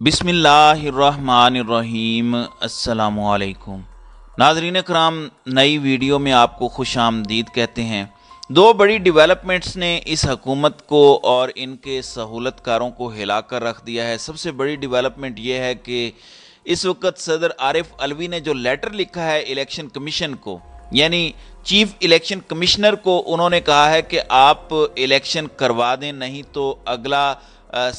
बिस्मिल्लाहिर्रहमानिर्रहीम। अस्सलामुअलैकुम नाज़रीन कराम, नई वीडियो में आपको खुश आमदीद कहते हैं। दो बड़ी डेवलपमेंट्स ने इस हकूमत को और इनके सहूलतकारों को हिला कर रख दिया है। सबसे बड़ी डेवलपमेंट ये है कि इस वक्त सदर आरिफ अलवी ने जो लेटर लिखा है इलेक्शन कमीशन को, यानी चीफ इलेक्शन कमिश्नर को, उन्होंने कहा है कि आप इलेक्शन करवा दें, नहीं तो अगला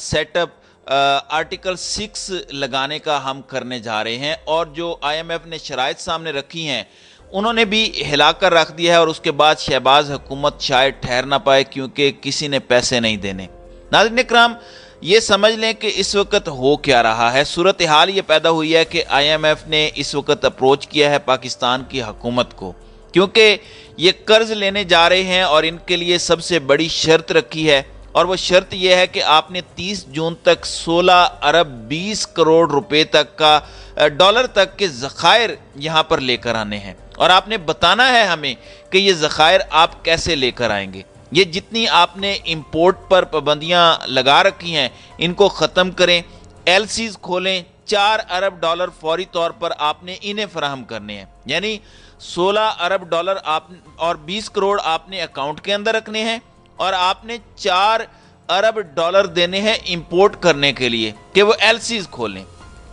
सेटअप आर्टिकल 6 लगाने का हम करने जा रहे हैं। और जो IMF ने शराइत सामने रखी हैं उन्होंने भी हिलाकर रख दिया है। और उसके बाद शहबाज हुकूमत शायद ठहर ना पाए क्योंकि किसी ने पैसे नहीं देने। नाज़रीन इकराम, ये समझ लें कि इस वक्त हो क्या रहा है। सूरत हाल ये पैदा हुई है कि IMF ने इस वक्त अप्रोच किया है पाकिस्तान की हुकूमत को, क्योंकि ये कर्ज लेने जा रहे हैं और इनके लिए सबसे बड़ी शर्त रखी है। और वो शर्त यह है कि आपने 30 जून तक 16 अरब 20 करोड़ रुपए तक का डॉलर तक के ज़खायर यहाँ पर लेकर आने हैं। और आपने बताना है हमें कि ये ज़खायर आप कैसे लेकर आएंगे। ये जितनी आपने इंपोर्ट पर पाबंदियाँ लगा रखी हैं इनको ख़त्म करें, LCs खोलें। 4 अरब डॉलर फौरी तौर पर आपने इन्हें फराहम करने हैं, यानी 16 अरब डॉलर आप और 20 करोड़ आपने अकाउंट के अंदर रखने हैं और आपने 4 अरब डॉलर देने हैं इंपोर्ट करने के लिए कि वो LCs खोलें।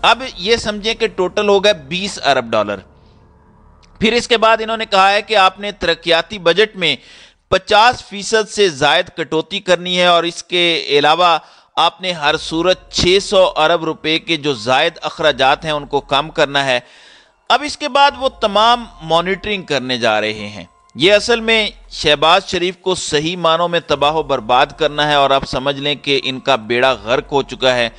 अब ये समझें कि टोटल हो गया 20 अरब डॉलर। फिर इसके बाद इन्होंने कहा है कि आपने तरक्याती बजट में 50% से ज़ायद कटौती करनी है और इसके अलावा आपने हर सूरत 600 अरब रुपए के जो ज़ायद अखराजात हैं उनको कम करना है। अब इसके बाद वो तमाम मॉनिटरिंग करने जा रहे हैं। ये असल में शहबाज शरीफ को सही मानों में तबाह बर्बाद करना है और आप समझ लें कि इनका बेड़ा गर्क हो चुका है।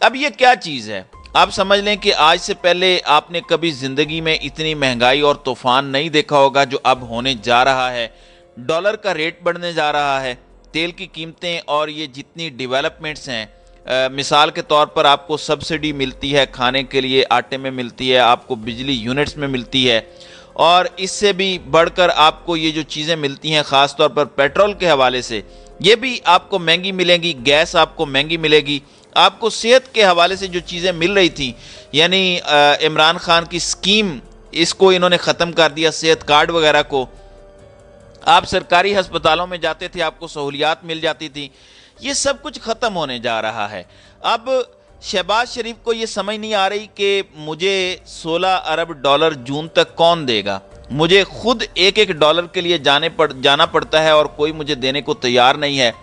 अब ये क्या चीज़ है, आप समझ लें कि आज से पहले आपने कभी ज़िंदगी में इतनी महंगाई और तूफ़ान नहीं देखा होगा जो अब होने जा रहा है। डॉलर का रेट बढ़ने जा रहा है, तेल की कीमतें और ये जितनी डेवलपमेंट्स हैं, मिसाल के तौर पर आपको सब्सिडी मिलती है खाने के लिए, आटे में मिलती है, आपको बिजली यूनिट्स में मिलती है, और इससे भी बढ़कर आपको ये जो चीज़ें मिलती हैं ख़ास तौर पर पेट्रोल के हवाले से, ये भी आपको महंगी मिलेंगी। गैस आपको महंगी मिलेगी। आपको सेहत के हवाले से जो चीज़ें मिल रही थी, यानी इमरान खान की स्कीम, इसको इन्होंने ख़त्म कर दिया, सेहत कार्ड वगैरह को। आप सरकारी हस्पतालों में जाते थे, आपको सहूलियात मिल जाती थी। ये सब कुछ ख़त्म होने जा रहा है। अब शहबाज शरीफ को ये समझ नहीं आ रही कि मुझे 16 अरब डॉलर जून तक कौन देगा। मुझे खुद एक एक डॉलर के लिए जाना पड़ता है और कोई मुझे देने को तैयार नहीं है।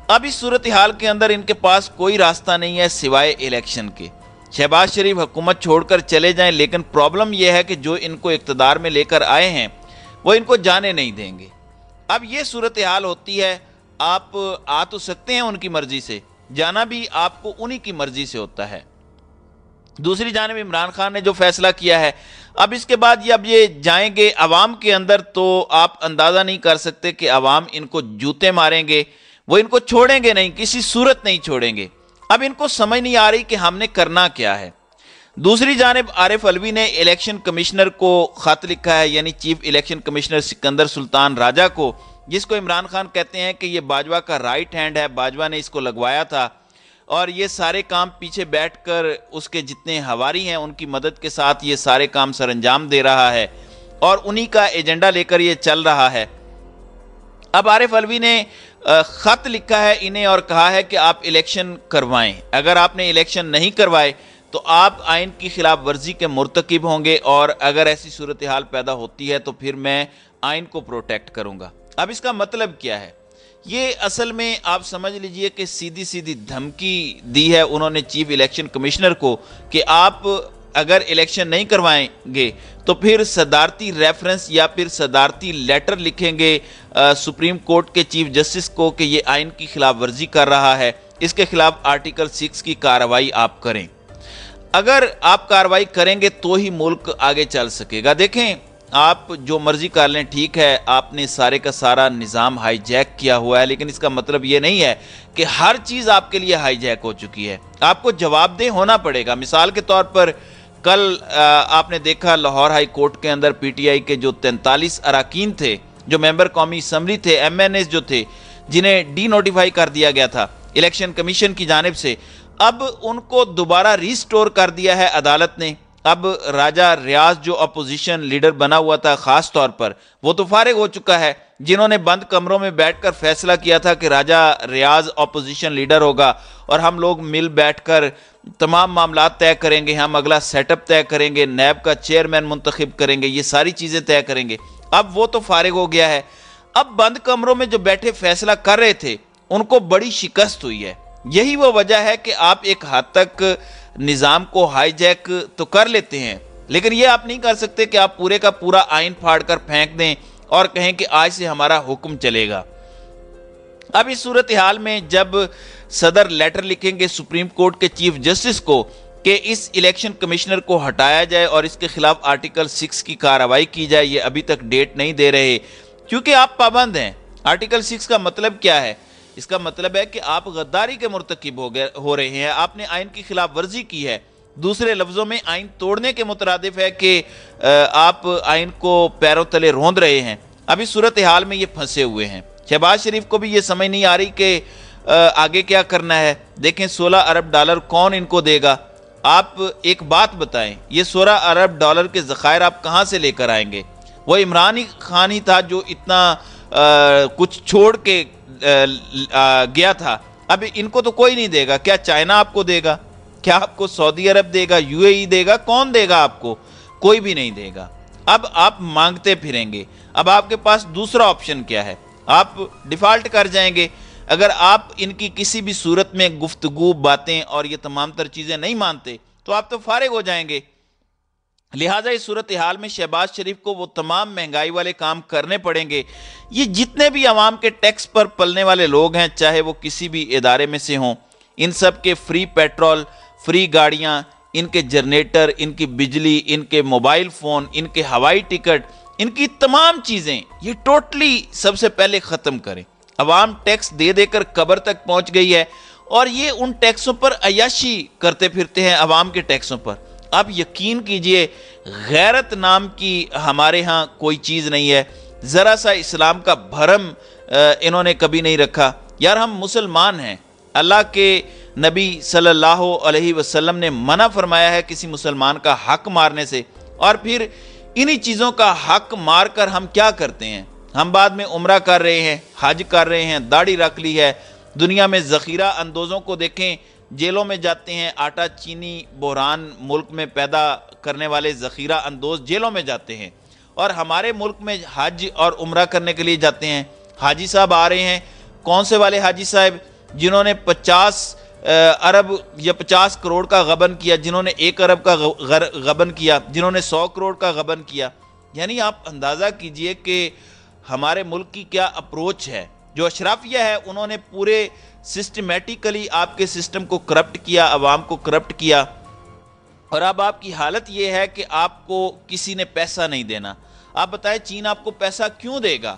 अब इस सूरत हाल के अंदर इनके पास कोई रास्ता नहीं है सिवाय इलेक्शन के। शहबाज शरीफ हुकूमत छोड़कर चले जाएं, लेकिन प्रॉब्लम यह है कि जो इनको इक़्तिदार में लेकर आए हैं वो इनको जाने नहीं देंगे। अब ये सूरत हाल होती है। आप आ तो सकते हैं उनकी मर्जी से, जाना भी आपको उन्हीं की मर्जी से होता है। दूसरी जानिब इमरान खान ने जो फैसला किया है, अब इसके बाद ये जाएंगे अवाम के अंदर, तो आप अंदाज़ा नहीं कर सकते कि अवाम इनको जूते मारेंगे। वो इनको छोड़ेंगे नहीं, किसी सूरत नहीं छोड़ेंगे। अब इनको समझ नहीं आ रही कि हमने करना क्या है। दूसरी जानिब आरिफ अलवी ने इलेक्शन कमिश्नर को ख़त लिखा है, यानी chief election commissioner Sikandar Sultan Raja को, जिसको इमरान खान कहते हैं कि ये बाजवा का राइट हैंड है। बाजवा ने इसको लगवाया था और ये सारे काम पीछे बैठकर उसके जितने हवारी हैं उनकी मदद के साथ ये सारे काम सर अंजाम दे रहा है और उन्हीं का एजेंडा लेकर ये चल रहा है। अब आरिफ अलवी ने ख़त लिखा है इन्हें और कहा है कि आप इलेक्शन करवाएं। अगर आपने इलेक्शन नहीं करवाए तो आप आइन की खिलाफ वर्जी के मुर्तकिब होंगे और अगर ऐसी सूरत हाल पैदा होती है तो फिर मैं आइन को प्रोटेक्ट करूँगा। अब इसका मतलब क्या है? ये असल में आप समझ लीजिए कि सीधी सीधी धमकी दी है उन्होंने चीफ इलेक्शन कमिश्नर को कि आप अगर इलेक्शन नहीं करवाएंगे तो फिर सदारती रेफरेंस या फिर सदारती लेटर लिखेंगे सुप्रीम कोर्ट के चीफ जस्टिस को कि ये आइन की खिलाफ वर्जी कर रहा है, इसके खिलाफ आर्टिकल 6 की कार्रवाई आप करें। अगर आप कार्रवाई करेंगे तो ही मुल्क आगे चल सकेगा। देखें, आप जो मर्जी कर लें, ठीक है, आपने सारे का सारा निज़ाम हाईजैक किया हुआ है, लेकिन इसका मतलब ये नहीं है कि हर चीज़ आपके लिए हाईजैक हो चुकी है। आपको जवाबदेह होना पड़ेगा। मिसाल के तौर पर कल आपने देखा लाहौर हाई कोर्ट के अंदर PTI के जो 43 अरकान थे, जो मेंबर कौमी असम्बली थे, MNAs जो थे, जिन्हें डी नोटिफाई कर दिया गया था इलेक्शन कमीशन की जानिब से, اب ان کو دوبارہ ریسٹور کر دیا ہے عدالت نے۔ اب راجہ ریاض جو اپوزیشن لیڈر بنا ہوا تھا خاص طور پر، وہ تو فارغ ہو چکا ہے۔ جنہوں نے بند کمروں میں بیٹھ کر فیصلہ کیا تھا کہ راجہ ریاض اپوزیشن لیڈر ہوگا اور ہم لوگ مل بیٹھ کر تمام معاملات طے کریں گے، ہم اگلا سیٹ اپ طے کریں گے، نیب کا چیئرمین منتخب کریں گے، یہ ساری چیزیں طے کریں گے، اب وہ تو فارغ ہو گیا ہے۔ اب بند کمروں میں جو بیٹھے فیصلہ کر رہے تھے ان کو بڑی شکست ہوئی ہے۔ یہی وہ وجہ ہے کہ آپ ایک حد تک نظام کو ہائی جیک تو کر لیتے ہیں، لیکن یہ آپ نہیں کر سکتے کہ آپ پورے کا پورا آئین پھاڑ کر پھینک دیں اور کہیں کہ آج سے ہمارا حکم چلے گا۔ اب اس صورتحال میں جب صدر لیٹر لکھیں گے سپریم کورٹ کے چیف جسٹس کو کہ اس الیکشن کمشنر کو ہٹایا جائے اور اس کے خلاف آرٹیکل 6 کی کارروائی کی جائے، یہ ابھی تک ڈیٹ نہیں دے رہے کیونکہ آپ پابند ہیں۔ آرٹیکل 6 کا مطلب کیا ہے؟ اس کا مطلب ہے کہ آپ غداری کے مرتکب ہو رہے ہیں، آپ نے آئین کی خلاف ورزی کی ہے۔ دوسرے لفظوں میں آئین توڑنے کے مترادف ہے کہ آپ آئین کو پیروں تلے روند رہے ہیں۔ اب اس صورتحال میں یہ پھنسے ہوئے ہیں۔ شہباز شریف کو بھی یہ سمجھ نہیں آ رہی کہ آگے کیا کرنا ہے۔ دیکھیں 16 ارب ڈالر کون ان کو دے گا؟ آپ ایک بات بتائیں، یہ 16 ارب ڈالر کے ذخائر آپ کہاں سے لے کر آئیں گے؟ وہ عمران خان ہی تھا جو اتنا کچھ چھوڑ کے گیا تھا، اب ان کو تو کوئی نہیں دے گا۔ کیا چائنا آپ کو دے گا؟ کیا آپ کو سعودی عرب دے گا؟ یو اے ای دے گا؟ کون دے گا آپ کو؟ کوئی بھی نہیں دے گا۔ اب آپ مانگتے پھریں گے۔ اب آپ کے پاس دوسرا آپشن کیا ہے؟ آپ ڈیفالٹ کر جائیں گے۔ اگر آپ ان کی کسی بھی صورت میں گفتگو، باتیں اور یہ تمام تر چیزیں نہیں مانتے تو آپ تو فارغ ہو جائیں گے۔ لہٰذا اس صورتحال میں شہباز شریف کو وہ تمام مہنگائی والے کام کرنے پڑیں گے۔ یہ جتنے بھی عوام کے ٹیکس پر پلنے والے لوگ ہیں، چاہے وہ کسی بھی ادارے میں سے ہوں، ان سب کے فری پیٹرول، فری گاڑیاں، ان کے جنریٹر، ان کی بجلی، ان کے موبائل فون، ان کے ہوائی ٹکٹ، ان کی تمام چیزیں یہ ٹوٹلی سب سے پہلے ختم کریں۔ عوام ٹیکس دے دے کر قبر تک پہنچ گئی ہے اور یہ ان ٹیکسوں پر عیاشی کرتے پھرتے ہیں، عوام کے ٹیکسوں پر۔ آپ یقین کیجئے غیرت نام کی ہمارے ہاں کوئی چیز نہیں ہے، ذرا سا اسلام کا بھرم انہوں نے کبھی نہیں رکھا۔ یار ہم مسلمان ہیں، اللہ کے نبی صلی اللہ علیہ وسلم نے منع فرمایا ہے کسی مسلمان کا حق مارنے سے، اور پھر انہی چیزوں کا حق مار کر ہم کیا کرتے ہیں؟ ہم بعد میں عمرہ کر رہے ہیں، حج کر رہے ہیں، داڑھی رکھ لی ہے، دنیا میں ذخیرہ اندوزوں کو دیکھیں، جیلوں میں جاتے ہیں، آٹا چینی بحران ملک میں پیدا کرنے والے ذخیرہ اندوز جیلوں میں جاتے ہیں، اور ہمارے ملک میں حج اور عمرہ کرنے کے لیے جاتے ہیں۔ حاجی صاحب آ رہے ہیں، کون سے والے حاجی صاحب؟ جنہوں نے 50 ارب یا 50 کروڑ کا غبن کیا، جنہوں نے 1 ارب کا غبن کیا، جنہوں نے 100 کروڑ کا غبن کیا۔ یعنی آپ اندازہ کیجئے کہ ہمارے ملک کی کیا اپروچ ہے۔ جو اشرافیہ ہے انہوں نے پورے سسٹمیٹیکلی آپ کے سسٹم کو کرپٹ کیا، عوام کو کرپٹ کیا، اور اب آپ کی حالت یہ ہے کہ آپ کو کسی نے پیسہ نہیں دینا۔ آپ بتائیں چین آپ کو پیسہ کیوں دے گا؟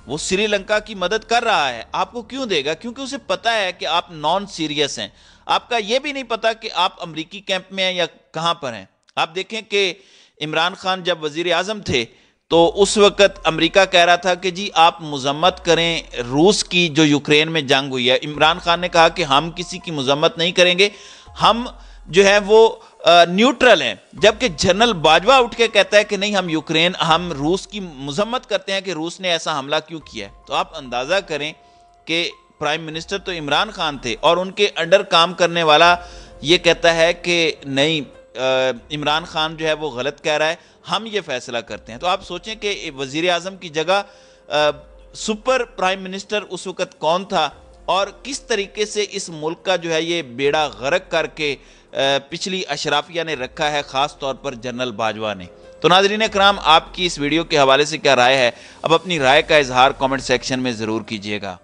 وہ سری لنکا کی مدد کر رہا ہے، آپ کو کیوں دے گا؟ کیونکہ اسے پتہ ہے کہ آپ نان سیریس ہیں۔ آپ کا یہ بھی نہیں پتا کہ آپ امریکی کیمپ میں ہیں یا کہاں پر ہیں۔ آپ دیکھیں کہ عمران خان جب وزیر اعظم تھے تو اس وقت امریکہ کہہ رہا تھا کہ جی آپ مذمت کریں روس کی جو یوکرین میں جنگ ہوئی ہے۔ عمران خان نے کہا کہ ہم کسی کی مذمت نہیں کریں گے، ہم جو ہے وہ نیوٹرل ہیں، جبکہ جنرل باجوہ اٹھ کے کہتا ہے کہ نہیں ہم روس کی مذمت کرتے ہیں کہ روس نے ایسا حملہ کیوں کیا ہے۔ تو آپ اندازہ کریں کہ پرائم منسٹر تو عمران خان تھے اور ان کے انڈر کام کرنے والا یہ کہتا ہے کہ نہیں عمران خان جو ہے وہ غلط کہہ رہا ہے، ہم یہ فیصلہ کرتے ہیں۔ تو آپ سوچیں کہ وزیر اعظم کی جگہ سپر پرائم منسٹر اس وقت کون تھا، اور کس طریقے سے اس ملک کا جو ہے یہ بیڑا غرق کر کے پچھلی اشرافیہ نے رکھا ہے، خاص طور پر جنرل باجوہ نے۔ تو ناظرین کرام، آپ کی اس ویڈیو کے حوالے سے کیا رائے ہے؟ اب اپنی رائے کا اظہار کامنٹ سیکشن میں ضرور کیجیے گا۔